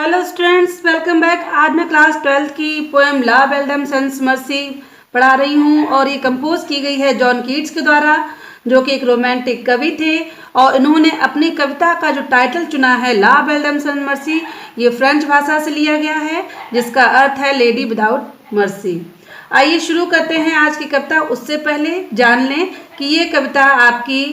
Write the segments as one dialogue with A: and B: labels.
A: Hello students, welcome back. आज मैं class 12th की पोएम ला बेल्डम सन्स मर्सी पढ़ा रही हूँ और ये कंपोज की गई है जॉन कीट्स के द्वारा, जो कि एक रोमांटिक कवि थे। और इन्होंने अपनी कविता का जो टाइटल चुना है ला बेल्डम सन्स मर्सी, ये फ्रेंच भाषा से लिया गया है, जिसका अर्थ है लेडी विदाउट मर्सी। आइए शुरू करते हैं आज की कविता। उससे पहले जान लें कि ये कविता आपकी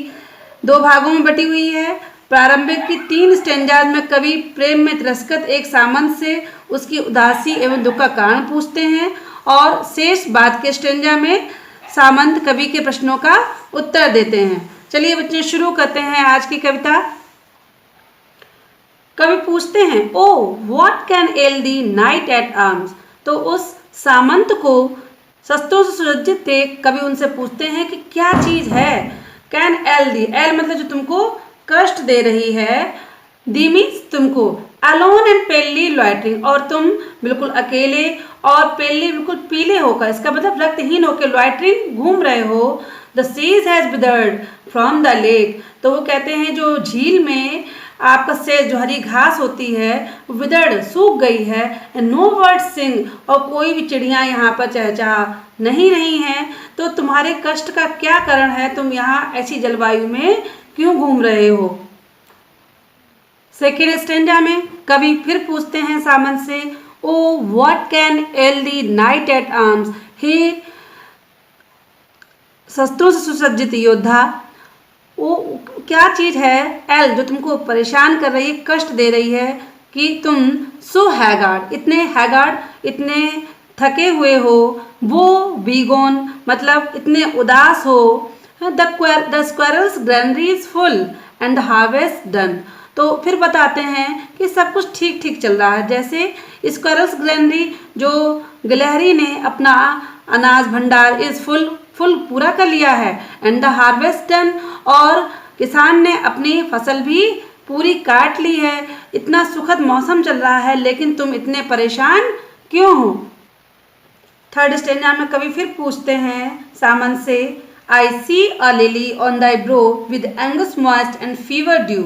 A: दो भागों में बटी हुई है। प्रारंभिक की 3 स्टेंजाज में कवि प्रेम में तिरस्कृत एक सामंत से उसकी उदासी एवं दुख का कारण पूछते हैं, और शेष बाद के स्टेंजा में सामंत कवि के प्रश्नों का उत्तर देते हैं। चलिए बच्चे शुरू करते हैं आज की कविता। कवि पूछते हैं, O what can ail thee knight at arms. तो उस सामंत को शस्त्रों से सुसज्जित देख कवि उनसे पूछते हैं कि क्या चीज है। कैन एल दी, एल मतलब जो तुमको कष्ट दे रही है, दी मीन्स तुमको, अलोन एंड पेली लॉइटरिंग, और तुम बिल्कुल अकेले और पेली बिल्कुल पीले होकर, इसका मतलब रक्तहीन होकर लॉइटरिंग घूम रहे हो। द सीज has withered from the lake. तो वो कहते हैं जो झील में आपका से जो हरी घास होती है विदर्ड सूख गई है। एंड नो बर्ड सिंग, और कोई भी चिड़िया यहाँ पर चहचहा नहीं है। तो तुम्हारे कष्ट का क्या कारण है, तुम यहाँ ऐसी जलवायु में क्यों घूम रहे हो। सेकेंड स्टेंजा में कवि फिर पूछते हैं सामंत से, O what can ail thee knight at arms. हे शस्त्रों से सुसज्जित योद्धा, वो क्या चीज है एल जो तुमको परेशान कर रही है, कष्ट दे रही है, कि तुम सो हैगार्ड, इतने थके हुए हो। वो बीगोन मतलब इतने उदास हो। The squirrels granary is full and the harvest done. तो फिर बताते हैं कि सब कुछ ठीक ठीक चल रहा है, जैसे स्क्वायरल्स ग्रैनरी जो गिलहरी ने अपना अनाज भंडार इज फुल पूरा कर लिया है। एंड द हार्वेस्ट डन, और किसान ने अपनी फसल भी पूरी काट ली है। इतना सुखद मौसम चल रहा है, लेकिन तुम इतने परेशान क्यों हो। थर्ड स्टेंजा में कवि फिर पूछते हैं सामंत से, I see a lily on thy brow with angus moist and fever dew।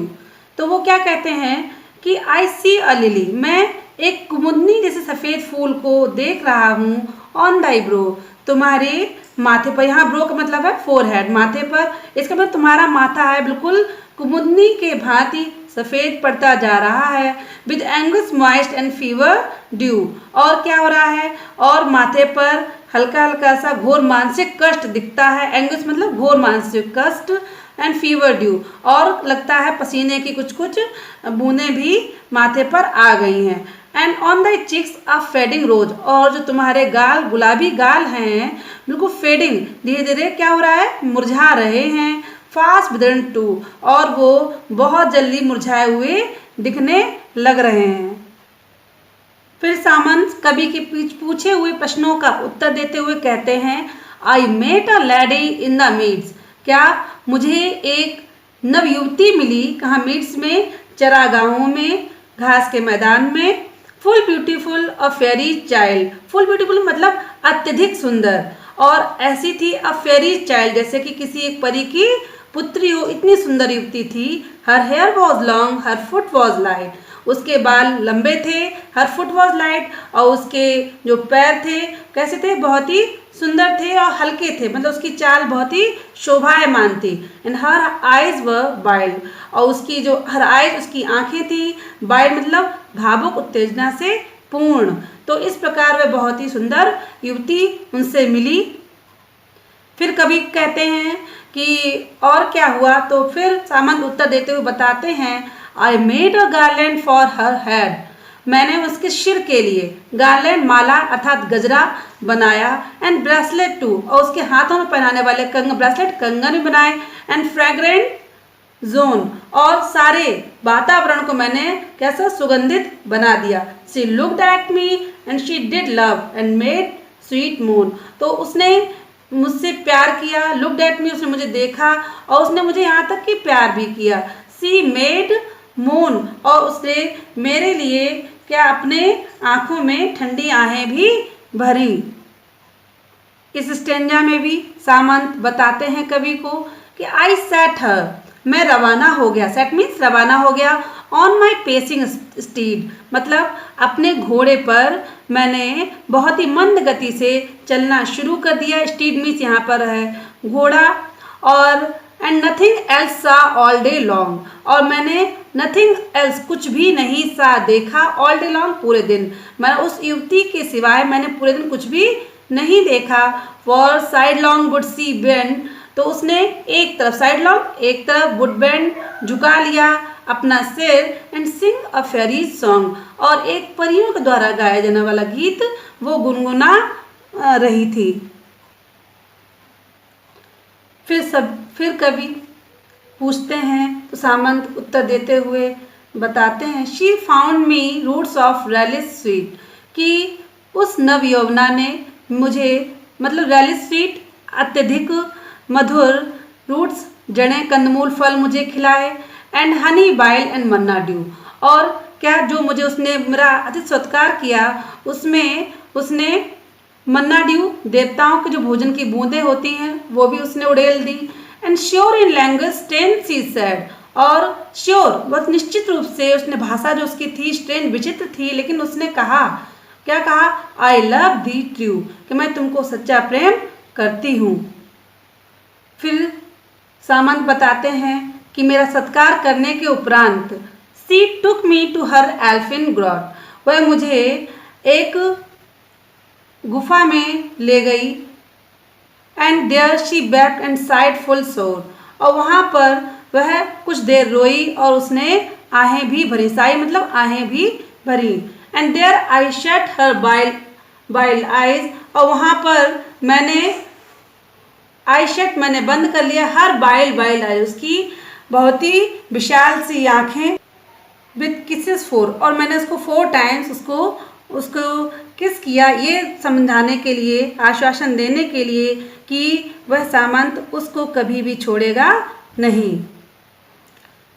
A: तो वो क्या कहते हैं कि I see a lily, मैं एक कुमुदनी जैसे सफ़ेद फूल को देख रहा हूँ। on thy brow, तुम्हारे माथे पर, यहाँ ब्रो का मतलब है फोरहेड, माथे पर, इसका मतलब तुम्हारा माथा है बिल्कुल कुमुदनी के भांति सफ़ेद पड़ता जा रहा है। With Angus moist and fever due, और क्या हो रहा है, और माथे पर हल्का हल्का सा घोर मानसिक कष्ट दिखता है। एंगस मतलब घोर मानसिक कष्ट, एंड फीवर ड्यू, और लगता है पसीने की कुछ कुछ बूंदें भी माथे पर आ गई हैं। And on the cheeks a fading rose, और जो तुम्हारे गाल गुलाबी गाल हैं बिल्कुल फेडिंग, धीरे धीरे क्या हो रहा है, मुरझा रहे हैं। फास्ट विदर्न टू, और वो बहुत जल्दी मुरझाए हुए दिखने लग रहे हैं। फिर सामंत कवि के पूछे हुए प्रश्नों का उत्तर देते हुए कहते हैं, I met a lady in the meads. क्या मुझे एक नव युवती मिली, कहाँ मीड्स में, चरागाहों में, घास के मैदान में। फुल ब्यूटीफुल अ फेरी चाइल्ड, फुल ब्यूटीफुल मतलब अत्यधिक सुंदर, और ऐसी थी अ फेरी चाइल्ड जैसे कि किसी एक परी की पुत्री हो, इतनी सुंदर युवती थी। Her hair was long, her foot was light, उसके बाल लंबे थे। हर फुट वॉज लाइट, और उसके जो पैर थे कैसे थे, बहुत ही सुंदर थे और हल्के थे, मतलब उसकी चाल बहुत ही शोभायमान थी। एंड हर आइज व वाइल्ड, और उसकी जो हर आइज उसकी आंखें थी, वाइल्ड मतलब भावुक उत्तेजना से पूर्ण। तो इस प्रकार वह बहुत ही सुंदर युवती उनसे मिली। फिर कवि कहते हैं कि और क्या हुआ, तो फिर सामंत उत्तर देते हुए बताते हैं, I made a garland for her head, मैंने उसके सिर के लिए गार्लैंड माला अर्थात गजरा बनाया। एंड ब्रेसलेट टू, और उसके हाथों में पहनाने वाले ब्रेसलेट कंगन भी बनाए। एंड फ्रेग्रेंट जोन, और सारे वातावरण को मैंने कैसा सुगंधित बना दिया। She looked at me and she did love and made sweet moon, तो उसने मुझसे प्यार किया। लुक्ड एट मी, उसने मुझे देखा और उसने मुझे यहाँ तक कि प्यार भी किया। सी मेड मून, और उसने मेरे लिए क्या अपने आंखों में ठंडी आहें भी भरी। इस स्टेंजा में भी सामंत बताते हैं कवि को कि आई सेट हर, मैं रवाना हो गया। सेट मीन्स रवाना हो गया। ऑन माई पेसिंग स्टीड मतलब अपने घोड़े पर मैंने बहुत ही मंद गति से चलना शुरू कर दिया। स्टीड मीन्स यहाँ पर है घोड़ा। और एंड नथिंग एल्स सा ऑल डे लॉन्ग और मैंने नथिंग एल्स कुछ भी नहीं सा देखा ऑल डे लॉन्ग पूरे दिन। मैं उस युवती के सिवाय मैंने पूरे दिन कुछ भी नहीं देखा। For side long would see bend तो उसने एक तरफ साइड लॉन्ग एक तरफ वुड बेंड झुका लिया अपना सिर and Singh a Pheri song और एक परियों के द्वारा गाया जाने वाला गीत वो गुनगुना रही थी। फिर कवि पूछते हैं तो सामंत उत्तर देते हुए बताते हैं she found me roots of relish sweet कि उस नव यौवना ने मुझे मतलब रेलिस स्वीट अत्यधिक मधुर रूट्स जड़ें कंदमूल फल मुझे खिलाए and honey bile and Manna due और क्या जो मुझे उसने मेरा अतिथि सत्कार किया उसमें उसने मन्ना ड्यू देवताओं के जो भोजन की बूंदें होती हैं वो भी उसने उड़ेल दी। And sure in language strange she said और श्योर बहुत निश्चित रूप से उसने भाषा जो उसकी थी स्ट्रेन विचित्र थी लेकिन उसने कहा क्या कहा आई लव दी ट्रू कि मैं तुमको सच्चा प्रेम करती हूँ। फिर सामंत बताते हैं कि मेरा सत्कार करने के उपरांत सी टुक मी टू हर एल्फिन ग्रॉट वह मुझे एक गुफा में ले गई and there she wept and sighed full sore और वहाँ पर वह कुछ देर रोई और उसने आहें भी भरी। साई मतलब आहें भी भरी। And there I shut her बाइल आइज और वहाँ पर मैंने आई शट मैंने बंद कर लिया हर बाइल आइज उसकी बहुत ही विशाल सी आँखें विथ किसेस 4 और मैंने उसको 4 टाइम्स उसको किस किया ये समझाने के लिए आश्वासन देने के लिए कि वह सामंत उसको कभी भी छोड़ेगा नहीं।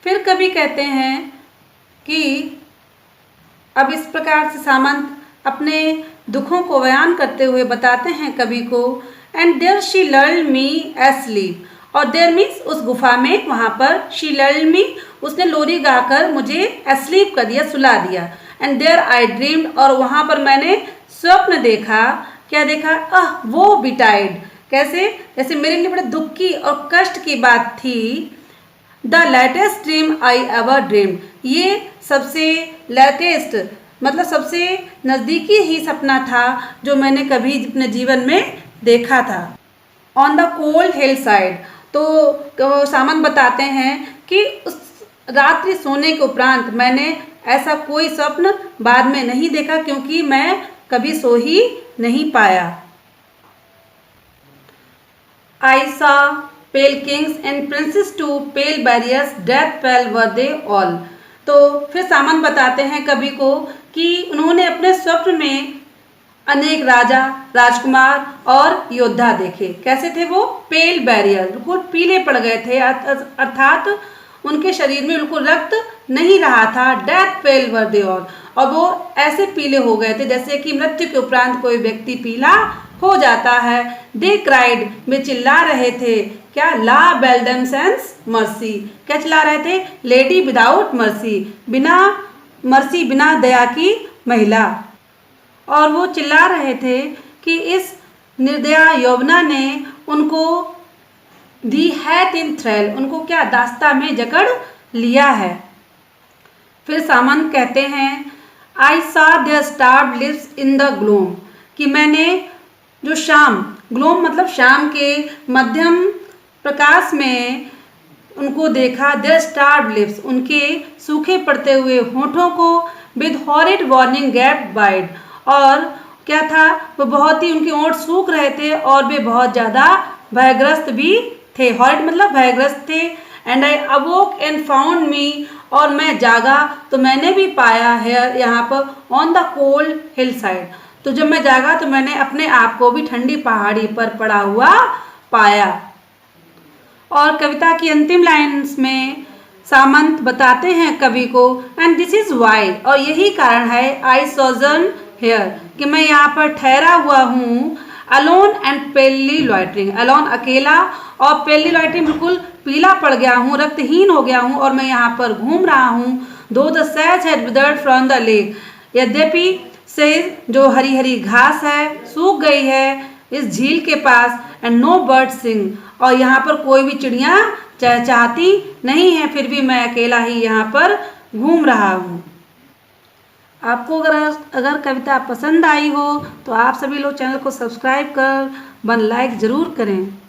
A: फिर कवि कहते हैं कि अब इस प्रकार से सामंत अपने दुखों को बयान करते हुए बताते हैं कवि को and there she lulled me asleep और देयर मीन्स उस गुफा में वहाँ पर शी लर्न मी उसने लोरी गाकर मुझे एस्लीप कर दिया सुला दिया। एंड देयर आई ड्रीम्ड और वहाँ पर मैंने स्वप्न देखा। क्या देखा वो बिटाइड कैसे जैसे मेरे लिए बड़े दुख की और कष्ट की बात थी। The latest dream I ever dreamed ये सबसे लेटेस्ट मतलब सबसे नज़दीकी ही सपना था जो मैंने कभी अपने जीवन में देखा था। On the cold hill side तो सामंत बताते हैं कि उस रात्रि सोने के उपरांत मैंने ऐसा कोई स्वप्न बाद में नहीं देखा क्योंकि मैं कभी सो ही नहीं पाया। I saw pale kings and princes to pale barriers death pale were they all तो फिर सामंत बताते हैं कवि को कि उन्होंने अपने स्वप्न में अनेक राजा राजकुमार और योद्धा देखे। कैसे थे वो पेल बैरियर बिल्कुल पीले पड़ गए थे अर्थात उनके शरीर में बिल्कुल रक्त नहीं रहा था। डेथ पेल वर दे और वो ऐसे पीले हो गए थे जैसे कि मृत्यु के उपरांत कोई व्यक्ति पीला हो जाता है। दे क्राइड वे चिल्ला रहे थे क्या ला बेल्डम सेंस मर्सी क्या चिल्ला रहे थे लेडी विदाउट मर्सी बिना मर्सी बिना दया की महिला। और वो चिल्ला रहे थे कि इस निर्दया यौवना ने उनको दी हैथ इन थ्रेल उनको क्या दास्ता में जकड़ लिया है। फिर सामंत कहते हैं आई सा देयर स्टार्ड लिप्स इन द ग्लोम कि मैंने जो शाम ग्लोम मतलब शाम के मध्यम प्रकाश में उनको देखा। देयर स्टार्ड लिप्स उनके सूखे पड़ते हुए होठों को with horrid warning gap wide और क्या था वो बहुत ही उनके होंठ सूख रहे थे और वे बहुत ज़्यादा भयग्रस्त भी थे। हॉरिड मतलब भयग्रस्त थे। And I अवोक and found me और मैं जागा तो मैंने भी पाया है यहाँ पर on the cold hill side तो जब मैं जागा तो मैंने अपने आप को भी ठंडी पहाड़ी पर पड़ा हुआ पाया। और कविता की अंतिम लाइन्स में सामंत बताते हैं कवि को एंड दिस इज वाई और यही कारण है आई सोजन हेयर कि मैं यहाँ पर ठहरा हुआ हूँ। अलोन एंड पेली लॉइटरिंग, अलोन अकेला, और पेली लॉइटरिंग बिल्कुल पीला पड़ गया हूँ, रक्तहीन हो गया हूँ और मैं यहाँ पर घूम रहा हूँ। दो द सैज had withered from the lake, यद्यपि से जो हरी हरी घास है सूख गई है इस झील के पास, एंड नो बर्ड सिंग, और यहाँ पर कोई भी चिड़िया चहचहाती नहीं है, फिर भी मैं अकेला ही यहाँ पर घूम रहा हूँ। आपको अगर कविता पसंद आई हो तो आप सभी लोग चैनल को सब्सक्राइब कर लाइक ज़रूर करें।